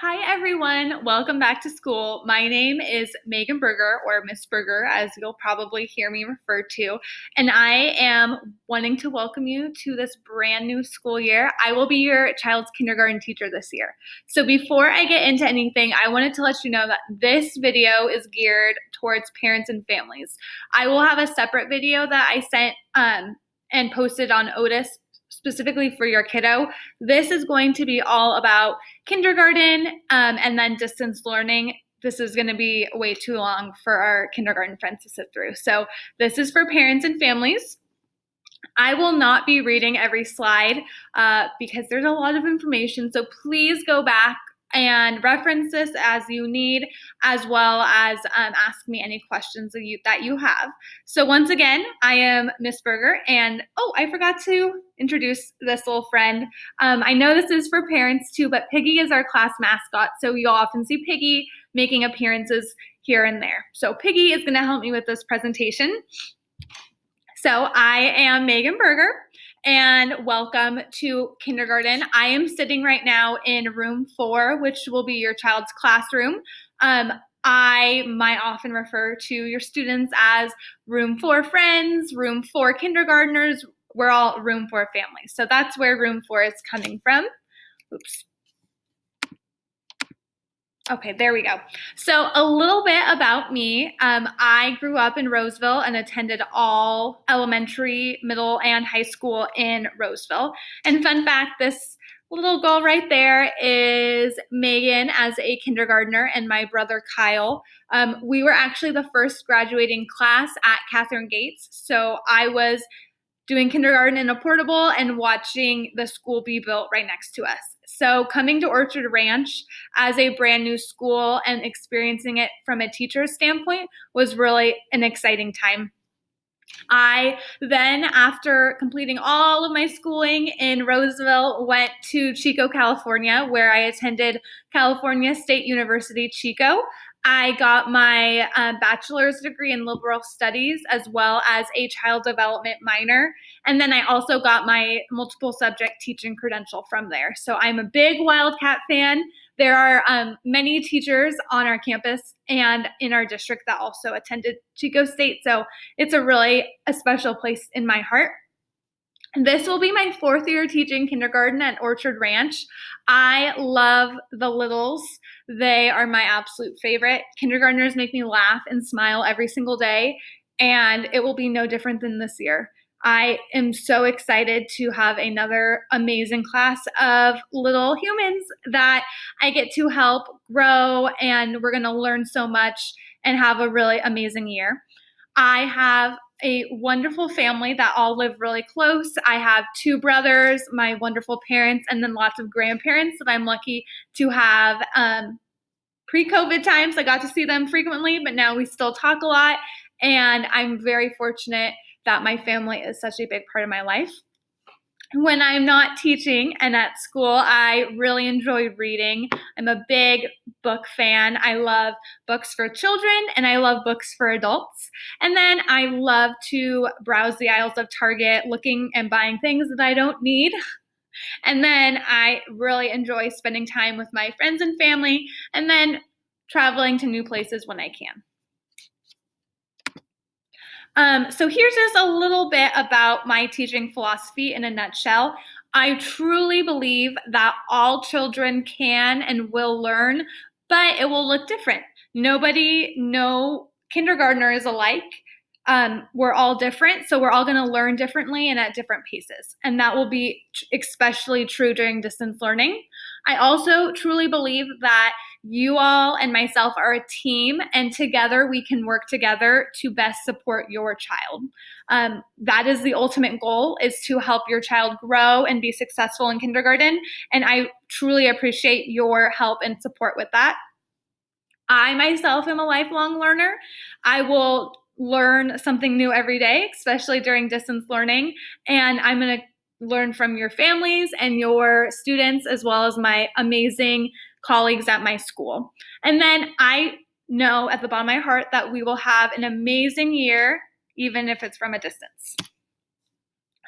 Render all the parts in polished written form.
Hi everyone, welcome back to school. My name is Megan Berger, or Miss Berger, as you'll probably hear me referred to, and I am wanting to welcome you to this brand new school year. I will be your child's kindergarten teacher this year. So before I get into anything, I wanted to let you know that this video is geared towards parents and families. I will have a separate video that I sent and posted on Otis specifically for your kiddo. This is going to be all about kindergarten and then distance learning. This is going to be way too long for our kindergarten friends to sit through. So this is for parents and families. I will not be reading every slide because there's a lot of information. So please go back and reference this as you need, as well as ask me any questions that you have. So once again, I am Miss Berger, and I forgot to introduce this little friend. I know this is for parents too, but Piggy is our class mascot, so you'll often see Piggy making appearances here and there. So Piggy is going to help me with this presentation. So I am Megan Berger, and welcome to kindergarten. I am sitting right now in room 4, which will be your child's classroom. I might often refer to your students as room 4 friends, room 4 kindergartners. We're all room 4 families. So that's where room 4 is coming from. Oops. Okay, there we go. So a little bit about me. I grew up in Roseville and attended all elementary, middle, and high school in Roseville. And fun fact, this little girl right there is Megan as a kindergartner and my brother Kyle. We were actually the first graduating class at Catherine Gates. So I was doing kindergarten in a portable and watching the school be built right next to us. So coming to Orchard Ranch as a brand new school and experiencing it from a teacher's standpoint was really an exciting time. I then, after completing all of my schooling in Roseville, went to Chico, California, where I attended California State University, Chico. I got my bachelor's degree in liberal studies as well as a child development minor. And then I also got my multiple subject teaching credential from there. So I'm a big Wildcat fan. There are many teachers on our campus and in our district that also attended Chico State. So it's a special place in my heart. This will be my 4th year teaching kindergarten at Orchard Ranch. I love the littles. They are my absolute favorite. Kindergartners make me laugh and smile every single day, and it will be no different than this year. I am so excited to have another amazing class of little humans that I get to help grow, and we're going to learn so much and have a really amazing year. I have a wonderful family that all live really close. I have 2 brothers, my wonderful parents, and then lots of grandparents that I'm lucky to have. Pre-COVID times, I got to see them frequently, but now we still talk a lot, and I'm very fortunate that my family is such a big part of my life. When I'm not teaching and at school, I really enjoy reading. I'm a big book fan. I love books for children and I love books for adults. And then I love to browse the aisles of Target looking and buying things that I don't need. And then I really enjoy spending time with my friends and family and then traveling to new places when I can. So here's just a little bit about my teaching philosophy in a nutshell. I truly believe that all children can and will learn, but it will look different. No kindergartner is alike. We're all different, so we're all going to learn differently and at different paces. And that will be especially true during distance learning. I also truly believe that you all and myself are a team, and together we can work together to best support your child. That is the ultimate goal, is to help your child grow and be successful in kindergarten. And I truly appreciate your help and support with that. I myself am a lifelong learner. I will learn something new every day, especially during distance learning. And I'm going to learn from your families and your students, as well as my amazing colleagues at my school. And then I know at the bottom of my heart that we will have an amazing year, even if it's from a distance.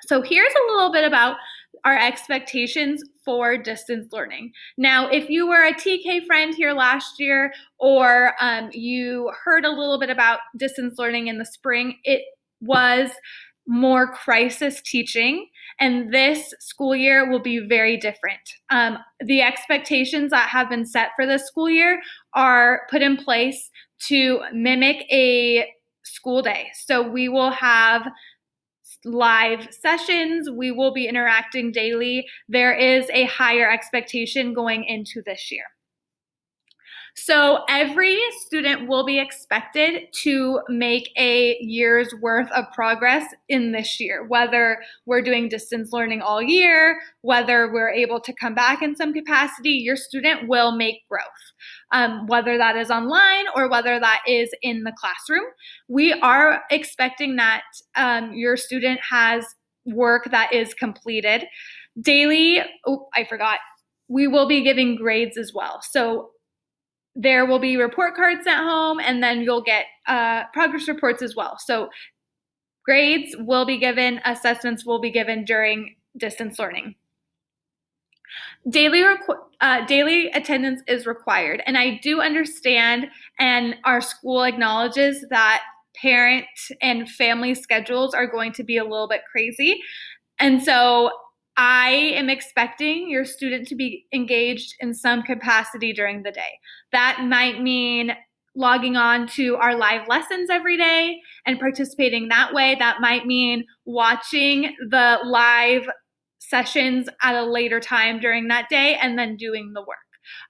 So here's a little bit about our expectations for distance learning. Now, if you were a TK friend here last year, or you heard a little bit about distance learning in the spring, it was more crisis teaching, and this school year will be very different. The expectations that have been set for this school year are put in place to mimic a school day. So we will have live sessions. We will be interacting daily. There is a higher expectation going into this year. So every student will be expected to make a year's worth of progress in this year, whether we're doing distance learning all year, whether we're able to come back in some capacity, your student will make growth, whether that is online or whether that is in the classroom. We are expecting that your student has work that is completed. Daily, we will be giving grades as well. So there will be report cards sent home, and then you'll get progress reports as well. So grades will be given, assessments will be given during distance learning. Daily attendance is required, and I do understand, and our school acknowledges that parent and family schedules are going to be a little bit crazy. And so I am expecting your student to be engaged in some capacity during the day. That might mean logging on to our live lessons every day and participating that way. That might mean watching the live sessions at a later time during that day and then doing the work.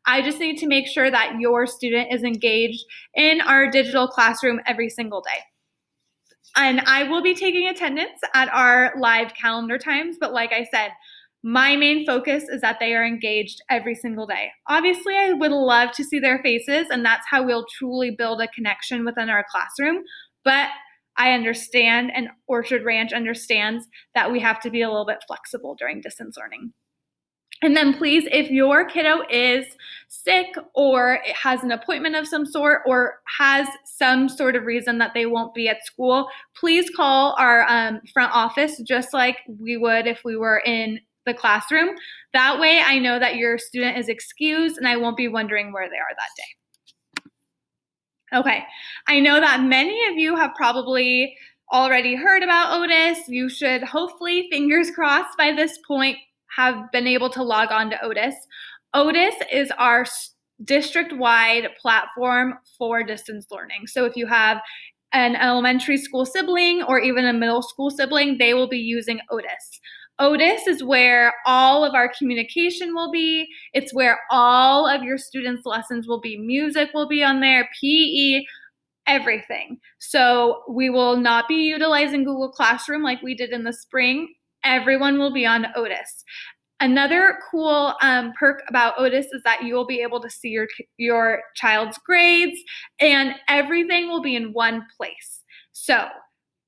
I just need to make sure that your student is engaged in our digital classroom every single day. And I will be taking attendance at our live calendar times, but like I said, my main focus is that they are engaged every single day. Obviously, I would love to see their faces, and that's how we'll truly build a connection within our classroom. But I understand, and Orchard Ranch understands, that we have to be a little bit flexible during distance learning. And then please, if your kiddo is sick or it has an appointment of some sort or has some sort of reason that they won't be at school, please call our front office just like we would if we were in the classroom. That way I know that your student is excused and I won't be wondering where they are that day. Okay, I know that many of you have probably already heard about Otis. You should hopefully, fingers crossed, by this point have been able to log on to Otis. Otis is our district-wide platform for distance learning. So if you have an elementary school sibling or even a middle school sibling, they will be using Otis. Otis is where all of our communication will be. It's where all of your students' lessons will be. Music will be on there, PE, everything. So we will not be utilizing Google Classroom like we did in the spring. Everyone will be on Otis. Another cool perk about Otis is that you will be able to see your child's grades, and everything will be in one place. So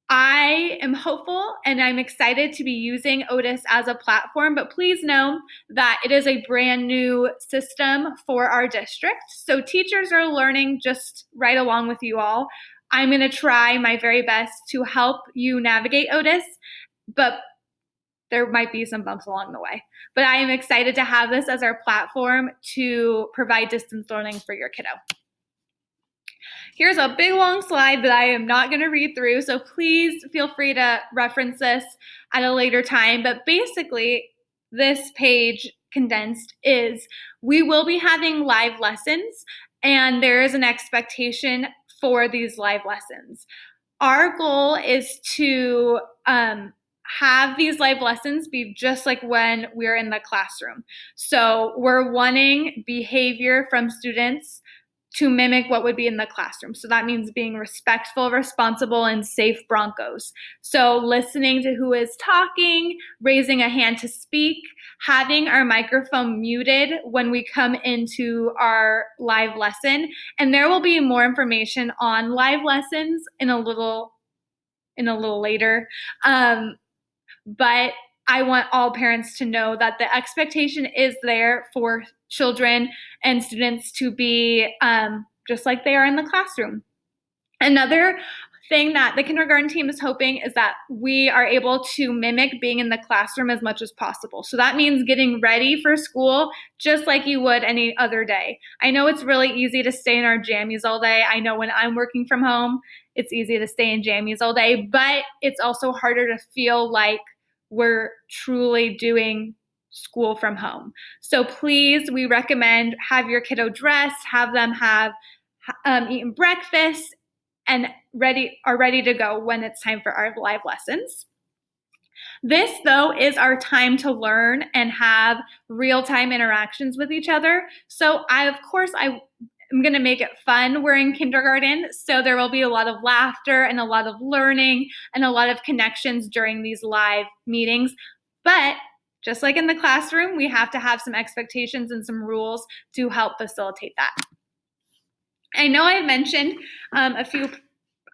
I am hopeful and I'm excited to be using Otis as a platform, but please know that it is a brand new system for our district. So teachers are learning just right along with you all. I'm going to try my very best to help you navigate Otis, but there might be some bumps along the way. But I am excited to have this as our platform to provide distance learning for your kiddo. Here's a big long slide that I am not going to read through, so please feel free to reference this at a later time. But basically, this page condensed is we will be having live lessons, and there is an expectation for these live lessons. Our goal is to have these live lessons be just like when we're in the classroom. So we're wanting behavior from students to mimic what would be in the classroom. So that means being respectful, responsible, and safe Broncos. So listening to who is talking, raising a hand to speak, having our microphone muted when we come into our live lesson. And there will be more information on live lessons in a little later. But I want all parents to know that the expectation is there for children and students to be just like they are in the classroom. Another thing that the kindergarten team is hoping is that we are able to mimic being in the classroom as much as possible. So that means getting ready for school just like you would any other day. I know it's really easy to stay in our jammies all day. I know when I'm working from home, it's easy to stay in jammies all day, but it's also harder to feel like we're truly doing school from home. So please, we recommend have your kiddo dressed, have them have eaten breakfast, and are ready to go when it's time for our live lessons. This, though, is our time to learn and have real-time interactions with each other. So I'm going to make it fun. We're in kindergarten, so there will be a lot of laughter and a lot of learning and a lot of connections during these live meetings. But just like in the classroom, we have to have some expectations and some rules to help facilitate that. I know I've mentioned a few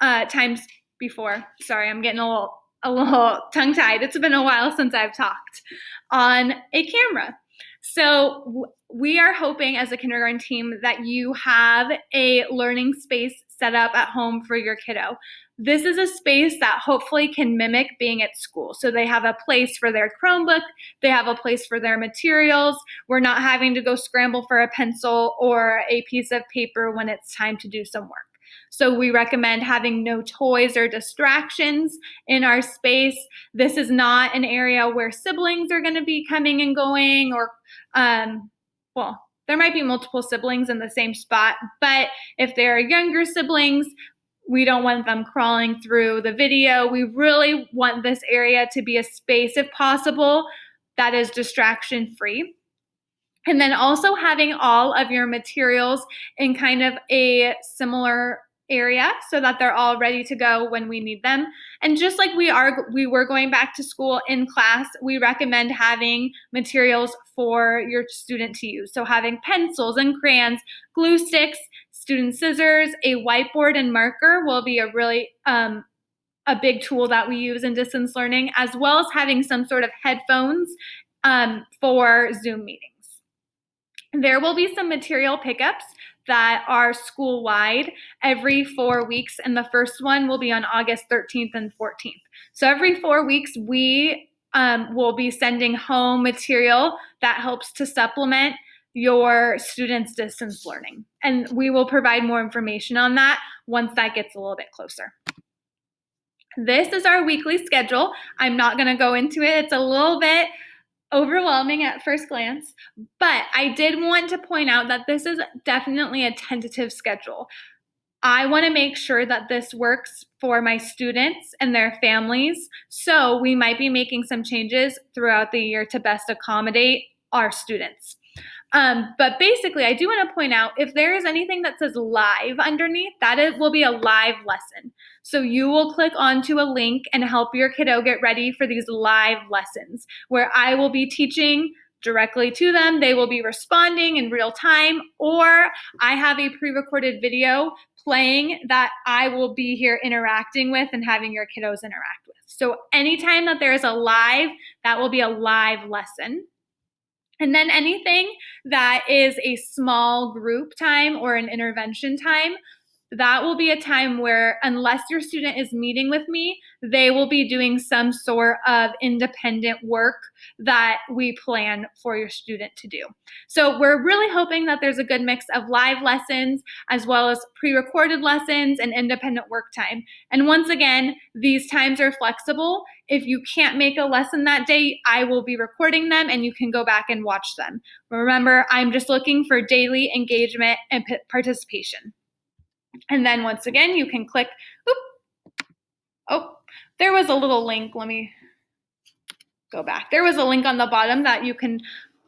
times before. Sorry, I'm getting a little tongue-tied. It's been a while since I've talked on a camera. So we are hoping as a kindergarten team that you have a learning space set up at home for your kiddo. This is a space that hopefully can mimic being at school. So they have a place for their Chromebook, they have a place for their materials. We're not having to go scramble for a pencil or a piece of paper when it's time to do some work. So we recommend having no toys or distractions in our space. This is not an area where siblings are going to be coming and going, or, there might be multiple siblings in the same spot, but if there are younger siblings, we don't want them crawling through the video. We really want this area to be a space, if possible, that is distraction-free. And then also having all of your materials in kind of a similar area so that they're all ready to go when we need them. And just like we were going back to school in class, we recommend having materials for your student to use. So having pencils and crayons, glue sticks, student scissors, a whiteboard and marker will be a really a big tool that we use in distance learning, as well as having some sort of headphones for Zoom meetings. There will be some material pickups that are school-wide every 4 weeks, and the first one will be on August 13th and 14th. So every 4 weeks, we will be sending home material that helps to supplement your students' distance learning. And we will provide more information on that once that gets a little bit closer. This is our weekly schedule. I'm not going to go into it. It's a little bit overwhelming at first glance, but I did want to point out that this is definitely a tentative schedule. I want to make sure that this works for my students and their families, so we might be making some changes throughout the year to best accommodate our students. But basically, I do want to point out, if there is anything that says live underneath, will be a live lesson. So you will click onto a link and help your kiddo get ready for these live lessons where I will be teaching directly to them. They will be responding in real time, or I have a pre-recorded video playing that I will be here interacting with and having your kiddos interact with. So anytime that there is a live, that will be a live lesson. And then anything that is a small group time or an intervention time, that will be a time where, unless your student is meeting with me, they will be doing some sort of independent work that we plan for your student to do. So we're really hoping that there's a good mix of live lessons as well as pre-recorded lessons and independent work time. And once again, these times are flexible. If you can't make a lesson that day, I will be recording them and you can go back and watch them. Remember, I'm just looking for daily engagement and participation. And then once again, you can click, there was a little link. Let me go back. There was a link on the bottom that you can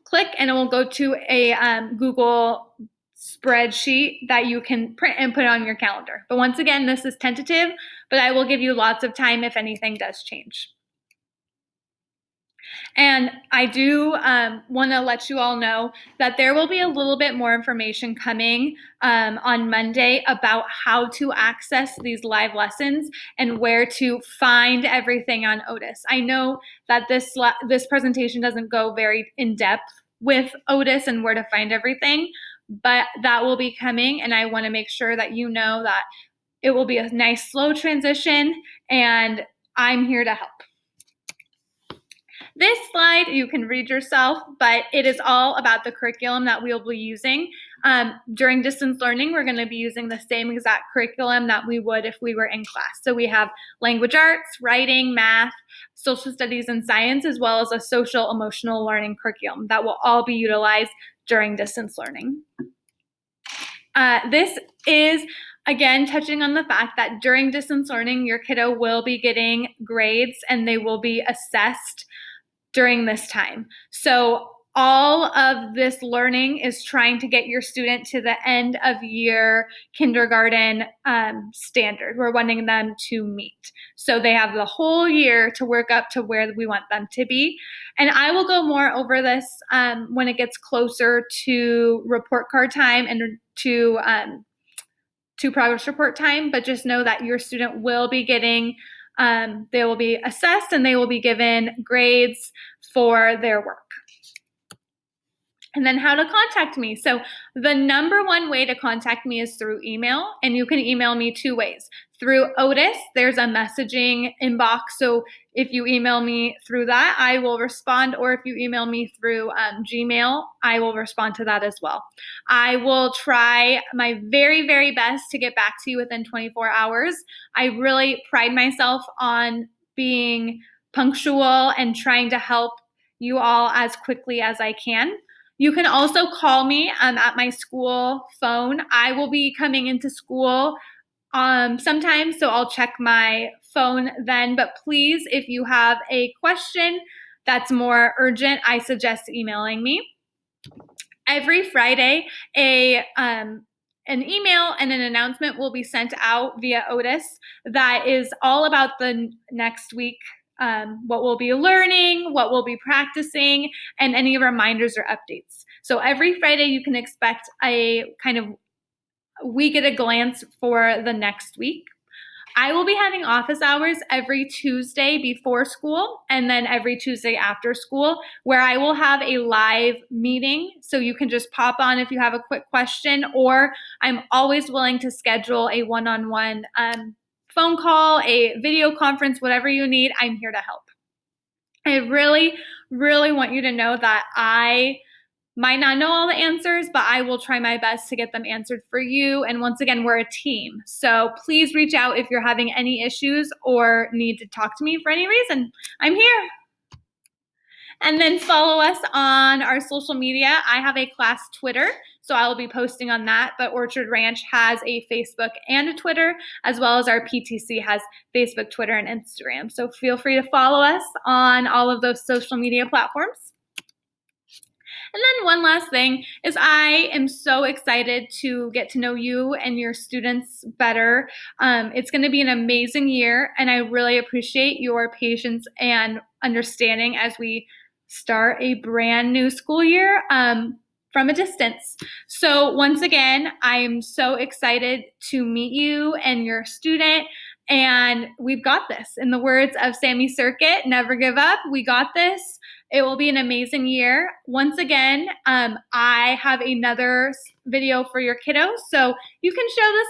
click and it will go to a Google spreadsheet that you can print and put on your calendar. But once again, this is tentative, but I will give you lots of time if anything does change. And I do want to let you all know that there will be a little bit more information coming on Monday about how to access these live lessons and where to find everything on Otis. I know that this presentation doesn't go very in depth with Otis and where to find everything, but that will be coming, and I want to make sure that you know that it will be a nice slow transition, and I'm here to help. This slide you can read yourself, but it is all about the curriculum that we'll be using. During distance learning, we're going to be using the same exact curriculum that we would if we were in class. So we have language arts, writing, math, social studies, and science, as well as a social emotional learning curriculum that will all be utilized during distance learning. This is, again, touching on the fact that during distance learning, your kiddo will be getting grades and they will be assessed during this time. So all of this learning is trying to get your student to the end of year kindergarten standard. We're wanting them to meet. So they have the whole year to work up to where we want them to be. And I will go more over this when it gets closer to report card time and to progress report time, but just know that your student will be getting they will be assessed and they will be given grades for their work. And then how to contact me. So the number one way to contact me is through email, and you can email me two ways. Through Otis, there's a messaging inbox. So if you email me through that, I will respond, or if you email me through Gmail, I will respond to that as well. I will try my very, very best to get back to you within 24 hours. I really pride myself on being punctual and trying to help you all as quickly as I can. You can also call me at my school phone. I will be coming into school sometimes, so I'll check my phone then. But please, if you have a question that's more urgent, I suggest emailing me. Every Friday, an email and an announcement will be sent out via Otis that is all about the next week. What we'll be learning, what we'll be practicing, and any reminders or updates. So every Friday you can expect a kind of week at a glance for the next week. I will be having office hours every Tuesday before school and then every Tuesday after school, where I will have a live meeting. So you can just pop on if you have a quick question, or I'm always willing to schedule a one-on-one phone call, a video conference, whatever you need, I'm here to help. I really, really want you to know that I might not know all the answers, but I will try my best to get them answered for you. And once again, we're a team. So please reach out if you're having any issues or need to talk to me for any reason. I'm here. And then follow us on our social media. I have a class Twitter, so I will be posting on that. But Orchard Ranch has a Facebook and a Twitter, as well as our PTC has Facebook, Twitter, and Instagram. So feel free to follow us on all of those social media platforms. And then one last thing is I am so excited to get to know you and your students better. It's going to be an amazing year, and I really appreciate your patience and understanding as we start a brand new school year from a distance. So once again, I'm so excited to meet you and your student, and we've got this. In the words of Sammy Circuit, never give up. We got this. It will be an amazing year. Once again, I have another video for your kiddos, so you can show this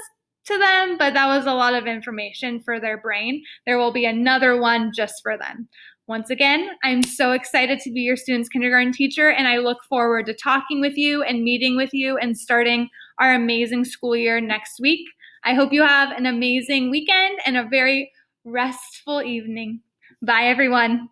to them, but that was a lot of information for their brain. There will be another one just for them. Once again, I'm so excited to be your student's kindergarten teacher, and I look forward to talking with you and meeting with you and starting our amazing school year next week. I hope you have an amazing weekend and a very restful evening. Bye, everyone.